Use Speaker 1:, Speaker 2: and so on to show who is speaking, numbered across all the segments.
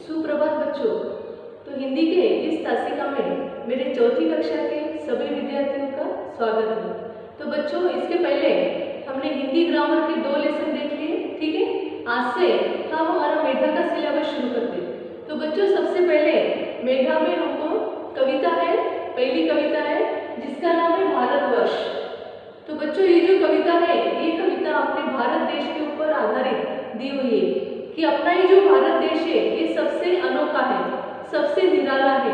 Speaker 1: सुप्रभात बच्चों। तो हिंदी के इस तासिका में मेरे चौथी कक्षा के सभी विद्यार्थियों का स्वागत है। तो बच्चों, इसके पहले हमने हिंदी ग्रामर के 2 लेसन देख लिए, ठीक है। आज से हम हमारा मेधा का सिलेबस शुरू करते हैं। तो बच्चों, सबसे पहले मेधा में हमको कविता है, पहली कविता है जिसका नाम है भारतवर्ष। तो बच्चों, ये जो कविता है, ये कविता अपने भारत देश के ऊपर आधारित दी हुई है कि अपना ये जो भारत देश है ये सबसे अनोखा है, सबसे निराला है।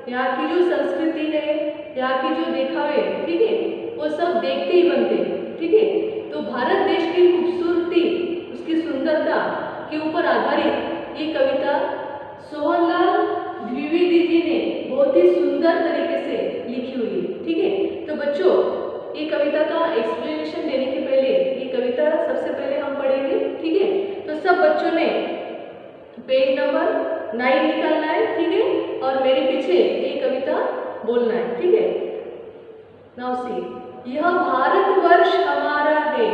Speaker 1: यहाँ की जो संस्कृति है, यहाँ की जो देखावे, ठीक है, वो सब देखते ही बनते हैं, ठीक है। तो भारत देश की खूबसूरती, उसकी सुंदरता के ऊपर आधारित ये कविता सोहनलाल द्विवेदी जी ने बहुत ही सुंदर तरीके से लिखी हुई है, ठीक है। तो बच्चों, ये कविता का एक्सप्लेनेशन देने के पहले ये कविता सबसे पहले हम पढ़ेंगे, ठीक है। तो सब बच्चों ने पेज नंबर 9 निकालना है, ठीक है, और मेरे पीछे ये कविता बोलना है, ठीक है। नाउ सी, यह भारतवर्ष हमारा है,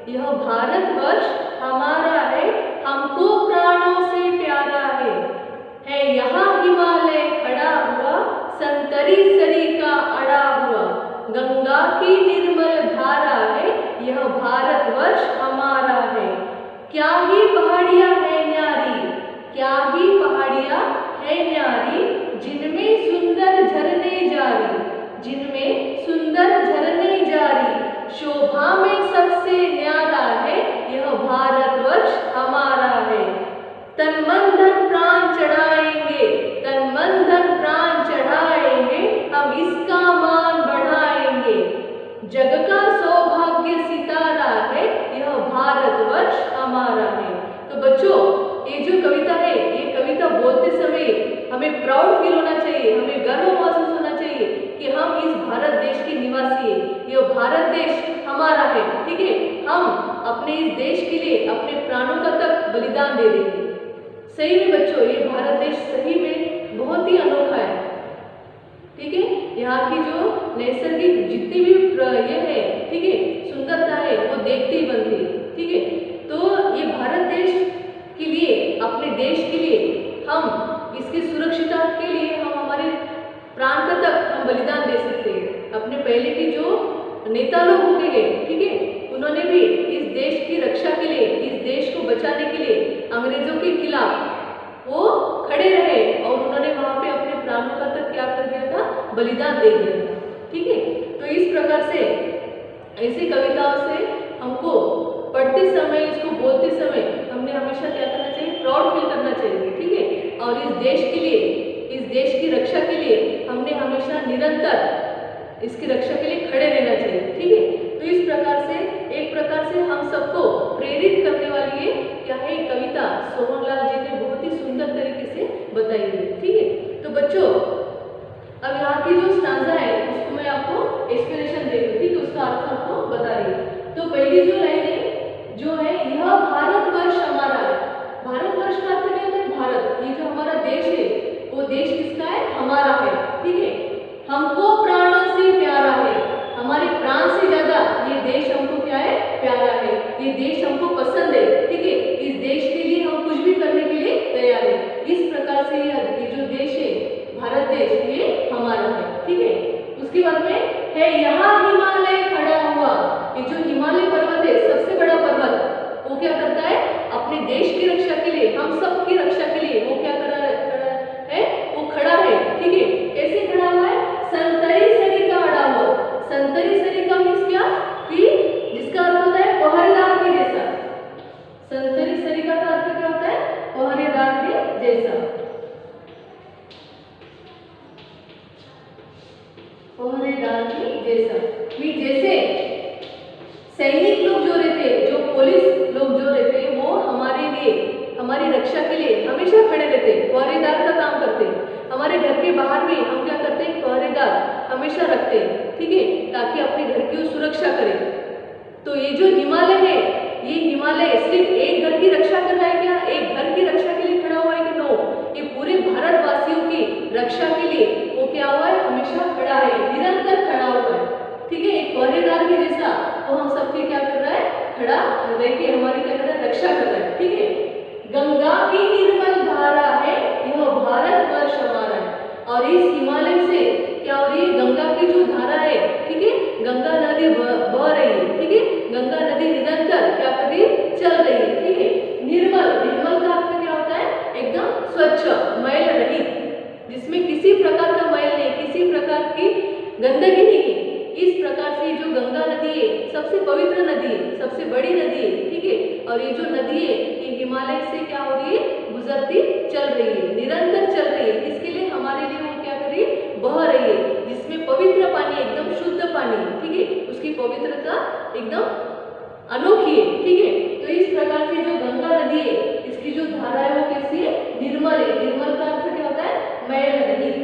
Speaker 1: यह भारतवर्ष हमारा है, हमको प्राणों से प्यारा है यहाँ हिमालय खड़ा हुआ, संतरी सरी का अड़ा हुआ, गंगा की निर्मल धारा है, यह भारतवर्ष हमारा है। क्या ही पहाड़ियां है न्यारी, क्या ही पहाड़ियां है न्यारी, जिनमें सुंदर झरने जारी, जिनमें सुंदर झरने जारी, शोभा में सबसे न्यारा है, यह भारतवर्ष हमारा है। तन मन धन प्राण चढ़ाएंगे, तन मन धन प्राण चढ़ाएंगे, हम इसका मान बढ़ाएंगे, जग का सौभाग्य सितारा है, यह भारतवर्ष हमारा है। तो बच्चों, ये जो कविता है, ये कविता बोलते समय हमें प्राउड फील होना चाहिए, हमें गर्व महसूस होना चाहिए कि हम इस भारत देश के निवासी हैं, यह भारत देश हमारा है, ठीक है। हम अपने इस देश के लिए अपने प्राणों का तक बलिदान दे देंगे। सही में बच्चों, ये भारत देश सही में बहुत ही अनोखा है, ठीक है। यहाँ की जो नैसर्गिक जितनी भी ये है, ठीक है, सुंदरता है, वो देखते ही बनती है, ठीक है। तो ये भारत देश के लिए, अपने देश के लिए, हम इसकी सुरक्षिता के लिए हम हमारे प्राण का तक हम बलिदान दे सकते हैं। अपने पहले की जो नेता लोग होके गए, ठीक है, उन्होंने भी इस देश की रक्षा के लिए, इस देश को बचाने के लिए अंग्रेजों के खिलाफ वो खड़े रहे और उन्होंने वहां पे अपने प्राणों का तक क्या कर दिया था, बलिदान दे दिया था, ठीक है। तो इस प्रकार से ऐसी कविताओं से हमको पढ़ते समय, इसको बोलते समय हमने हमेशा क्या करना चाहिए, प्राउड फील करना चाहिए, ठीक है। और इस देश के लिए, इस देश की रक्षा के लिए हमने हमेशा निरंतर इसकी रक्षा के लिए खड़े रहना चाहिए, ठीक है। तो इस प्रकार से, एक प्रकार से हम सबको प्रेरित करने वाली ये क्या है, कविता सोहनलाल जी ने बहुत ही सुंदर तरीके से बताई है, ठीक है। तो बच्चों, अब यहाँ की जो स्टांजा है उसको मैं आपको एक्सप्लेनेशन दे दूँ, ठीक है, उसका अर्थ आपको बता रही हूँ। तो पहली जो लाइन है, जो है, यह भारतवर्ष हमारा है। भारतवर्ष का अर्थ क्या होता है, भारत, ये जो हमारा देश है, वो देश किसका है, हमारा है, ठीक है। हमको प्राणों से प्यारा है, हमारे प्राण से ज्यादा ये देश हमको क्या है, प्यारा है, ये देश हमको पसंद है, ठीक है। इस देश के लिए हम कुछ भी करने के लिए तैयार है। इस प्रकार से ये जो देश है, भारत देश, ये हमारा है, ठीक है। उसके बाद में है यहाँ हिमालय खड़ा हुआ। ये जो हिमालय पर्वत है, सबसे बड़ा पर्वत, वो क्या करता है, अपने देश की रक्षा के लिए, हम सब की रक्षा के लिए वो क्या खड़ा है, वो खड़ा है, ठीक है। कैसे खड़ा हुआ है, संतरी सरी का अड़ा हुआ। संतरी सरी का मीन्स क्या, कि जिसका अर्थ होता है पहरेदार के जैसा। संतरी सरी का अर्थ क्या होता है, पहरेदार के जैसा, पहरेदार के जैसा। जैसे सैनिक लोग जो रहते हैं, जो पुलिस लोग जो रहते हैं, वो हमारे लिए, हमारी रक्षा के लिए हमेशा खड़े रहते हैं, पहरेदार का काम करते हैं। हमारे घर के बाहर भी हम क्या करते हैं, पहरेदार हमेशा रखते हैं, ठीक है, ताकि अपने घर की वो सुरक्षा करें। तो ये जो हिमालय है, ये हिमालय सिर्फ एक घर की रक्षा कर रहा है क्या, एक घर की रक्षा के लिए खड़ा हुआ है कि नो, ये पूरे भारतवासियों की रक्षा के लिए वो क्या हुआ है, हमेशा खड़ा है, निरंतर खड़ा हुआ है, ठीक है। एक पहरेदार के जैसा वो हम सबके क्या कर रहा है, खड़ा रह के हमारी क्या कर रहा है, रक्षा कर रहा है, ठीक है। गंगा की निर्मल धारा है, भारतवर्ष हमारा है। और इस हिमालय से क्या हो रही है, गंगा की जो धारा है, ठीक है, गंगा नदी बह रही है, ठीक है, गंगा नदी निरंतर क्या कर रही है, चल रही है, ठीक है। निर्मल, निर्मल का अर्थ क्या होता है, एकदम स्वच्छ, मैल रहित, जिसमें किसी प्रकार का मैल नहीं, किसी प्रकार की गंदगी नहीं है। इस प्रकार से जो गंगा नदी है सबसे पवित्र नदी है, सबसे बड़ी नदी है, ठीक है। और ये जो नदी है ये हिमालय से क्या हो रही है, गुजरती चल रही है, निरंतर चल रही है। इसके लिए हमारे लिए वो क्या कर रही है, बह रही है, जिसमें पवित्र पानी, एकदम शुद्ध पानी, ठीक है, उसकी पवित्रता एकदम अनोखी है, ठीक है। तो इस प्रकार से जो गंगा नदी है इसकी जो धारा है वो कैसी है, निर्मल है। निर्मल का अर्थ क्या होता है, मैल रहित।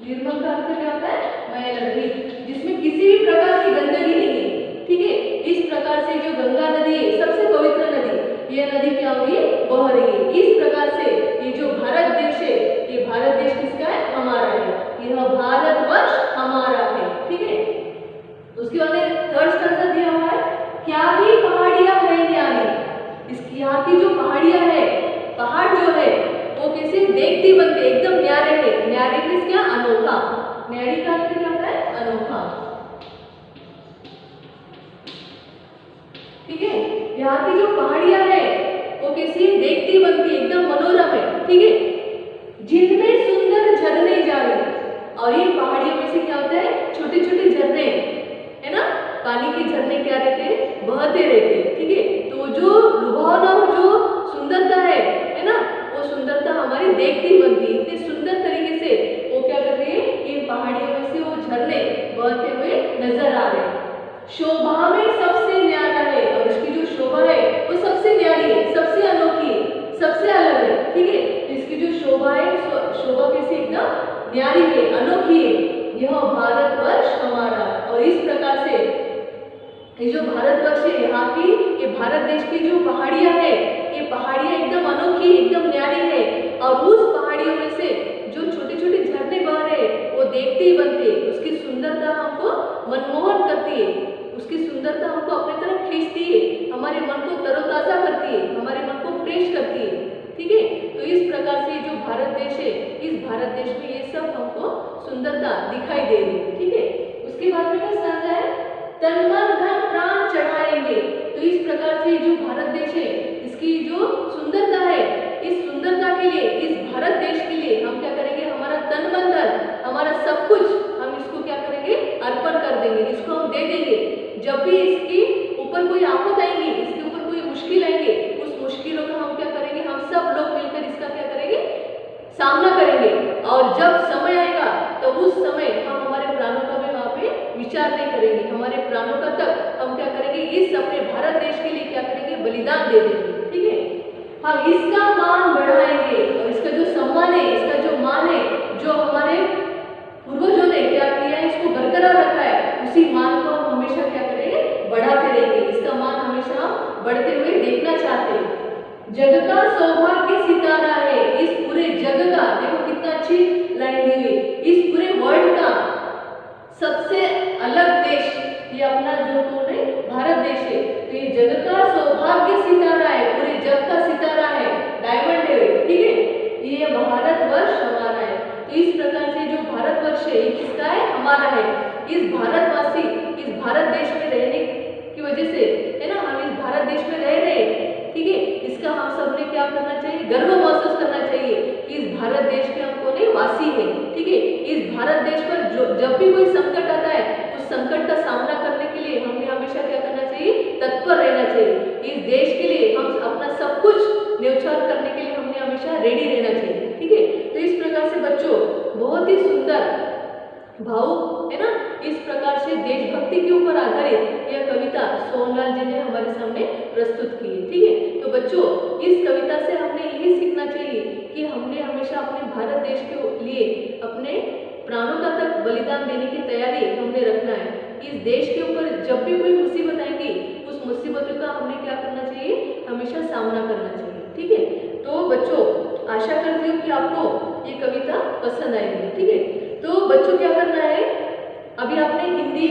Speaker 1: निर्मल का अर्थ क्या होता है, मैल रहित, जिसमें किसी भी प्रकार की गंदगी नहीं है, ठीक है। इस प्रकार से जो गंगा नदी है सबसे पवित्र नदी, ये नदी क्या हो रही है, बह रही है। इस प्रकार से ये जो भारत देश है, ये भारत देश किसका है, हमारा है, यह भारतवर्ष हमारा है, ठीक है। उसके बाद थर्ड स्टैंजा दिया हुआ है, क्या ही पहाड़ियां है न्यारी। इसकी यहाँ की जो पहाड़ियां है, पहाड़ जो है वो कैसे देखती बनते, एकदम न्यारे है। न्यारे मीन्स क्या, अनोखा। न्यारी का अर्थ क्या होता है, अनोखा, ठीक है। यहाँ की जो पहाड़ियां है वो कैसी देखती बनती, एकदम मनोरम है, ठीक है। जिनमें सुंदर झरने जारी, और इन पहाड़ियों में से क्या होता है, छोटे छोटे झरने है ना, पानी के झरने क्या रहते हैं, बहते रहते हैं, ठीक है। तो जो लुभावना, जो सुंदरता है ना, वो सुंदरता हमारी देखती बनती है। इतने सुंदर तरीके से वो क्या कर रही है, इन पहाड़ियों में से वो झरने बहते हुए नजर आ रहे हैं। शोभा में सबसे न्यारा है, और इसकी जो शोभा है वो सबसे न्यारी है, सबसे अनोखी है, सबसे अलग है, ठीक है। इसकी जो शोभा है, शोभा कैसे एकदम न्यारी है, अनोखी है। यह भारतवर्ष हमारा, और इस प्रकार से ये जो भारतवर्ष है, यहाँ की, ये भारत देश की जो पहाड़ियां है, ये पहाड़ियां एकदम अनोखी, एकदम न्यारी है। और उस पहाड़ियों में से जो छोटे छोटे झरने बह रहे हैं वो देखते ही बनते, उसकी सुंदरता हमको मनमोहन करती है, उसकी सुंदरता हमको अपनी तरफ खींचती है, हमारे मन को तरोताजा करती है, हमारे मन को फ्रेश करती है, ठीक है। तो इस प्रकार से जो भारत देश है, इस भारत देश में ये सब हमको सुंदरता दिखाई दे रही है, ठीक है। उसके बाद में क्या स्टैंजा है, तन मन धन प्राण चढ़ाएंगे। तो इस प्रकार से जो भारत देश है इसकी जो सुंदरता है, इस सुंदरता के लिए, इस भारत देश के लिए हम क्या करेंगे, हमारा तन मन धन, हमारा सब कुछ हम इसको क्या करेंगे, अर्पण कर देंगे, इसको हम दे देंगे। जब भी इसकी ऊपर कोई आफत आएगी, इसके ऊपर कोई मुश्किल आएंगे, उस मुश्किलों का हम क्या करेंगे, हम सब लोग मिलकर इसका क्या करेंगे, सामना करेंगे। और जब समय आएगा तो उस समय हम हमारे प्राणों का भी वहाँ पे विचार नहीं करेंगे, हमारे प्राणों का तक हम क्या करेंगे, इस अपने भारत देश के लिए क्या करेंगे, बलिदान दे देंगे, ठीक है। हम इसका मान बढ़ाएंगे, और इसका जो सम्मान है, इसका जो मान है, जो हमारे पूर्वजों ने क्या किया है, इसको बरकरार रखा है, उसी मान को हम हमेशा क्या करेंगे, बढ़ाते रहेंगे। इसका मान हमेशा हम बढ़ते हुए देखना चाहते हैं। जग का सौभाग्य सितारा है, इस पूरे जग का, देखो कितना अच्छी लाइन दी हुई, इस पूरे वर्ल्ड का सबसे अलग देश ये अपना जो कौन है, भारत देश है। तो ये जग का सौभाग्य सितारा है, पूरे जग का सितारा है, डायमंड है, ठीक है। ये भारतवर्ष हमारा है। तो इस प्रकार से जो भारतवर्ष है ये किसका है, हमारा है। इस भारतवासी, इस भारत देश में रहने की वजह से है ना, हम इस भारत देश में रह रहे हैं, ठीक है। इसका हम सब ने क्या करना चाहिए, गर्व महसूस करना चाहिए कि इस भारत देश के हम कौन है, वासी है, ठीक है। इस भारत देश पर जो जब भी कोई संकट आता है, उस संकट का सामना करने के लिए हमने हमेशा क्या करना चाहिए, तत्पर रहना चाहिए। इस देश के लिए हम अपना सब कुछ न्यौछावर करने के लिए हमने हमेशा रेडी रहना चाहिए, ठीक है। तो इस प्रकार से बच्चों बहुत ही सुंदर भावुक है ना, इस प्रकार से देशभक्ति के ऊपर आधारित यह कविता सोहनलाल जी ने हमारे सामने प्रस्तुत की है, ठीक है। तो बच्चों इस कविता से हमने यही सीखना चाहिए कि हमने हमेशा अपने भारत देश के लिए अपने प्राणों का तक बलिदान देने की तैयारी हमने रखना है। इस देश के ऊपर जब भी कोई मुसीबत आएगी, उस मुसीबतों का हमने क्या करना चाहिए, हमेशा सामना करना चाहिए, ठीक है। तो बच्चों आशा करती हूँ कि आपको ये कविता पसंद आएगी, ठीक है। तो बच्चों क्या करना है, अभी आपने हिंदी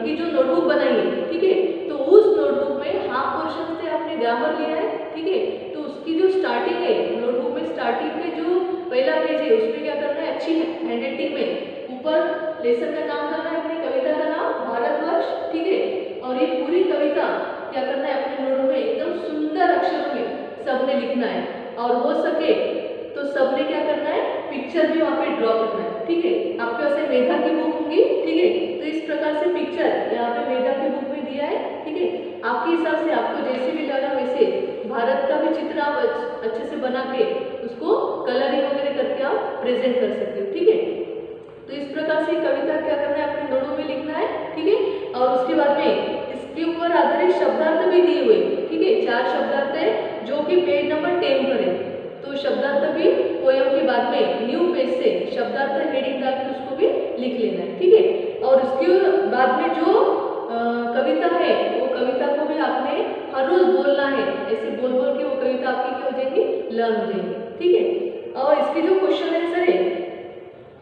Speaker 1: की जो नोटबुक बनाई है, ठीक है, तो उस नोटबुक में हाफ पोर्शन से आपने ग्रामर लिया है, ठीक है। तो उसकी जो स्टार्टिंग है, नोटबुक में स्टार्टिंग में जो पहला क्या करना है, अपने नोटों में एकदम सुंदर अक्षरों में सबने लिखना है, और हो सके तो सबने क्या करना है, पिक्चर भी वहाँ पे ड्रॉ करना है। ठीक है, आपके पास मेधा की बुक होंगी। ठीक है, तो इस प्रकार से पिक्चर यहाँ पे मेधा की बुक में दिया है। ठीक है, आपके हिसाब से आपको जैसे भी लगा वैसे भारत का भी चित्र आप अच्छे से बना के उसको कलरिंग वगैरह करके आप प्रेजेंट कर सकते हो। ठीक है, तो इस प्रकार से कविता क्या करना है, अपने नोटों में लिखना है। ठीक है, और उसके बाद में इसके ऊपर आधारित शब्दार्थ भी दिए हुए। ठीक है, 4 शब्दार्थ है जो कि पेज नंबर 10 पर है। तो शब्दार्थ भी पोयम के बाद में न्यू पेज से शब्दार्थ हेडिंग डाल के उसको भी लिख लेना है। ठीक है, और उसके बाद में जो कविता है वो कविता को भी आपने हर रोज बोलना है। ऐसे बोल बोल के वो कविता आपकी क्या हो जाएगी, लर्न हो जाएगी। ठीक है, और इसकी जो क्वेश्चन आंसर है,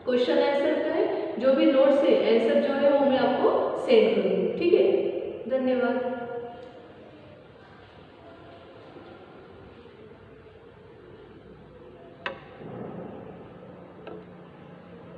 Speaker 1: क्वेश्चन आंसर का है जो भी नोट्स है, आंसर जो है वो मैं आपको सेंड करूँगी। ठीक है, धन्यवाद।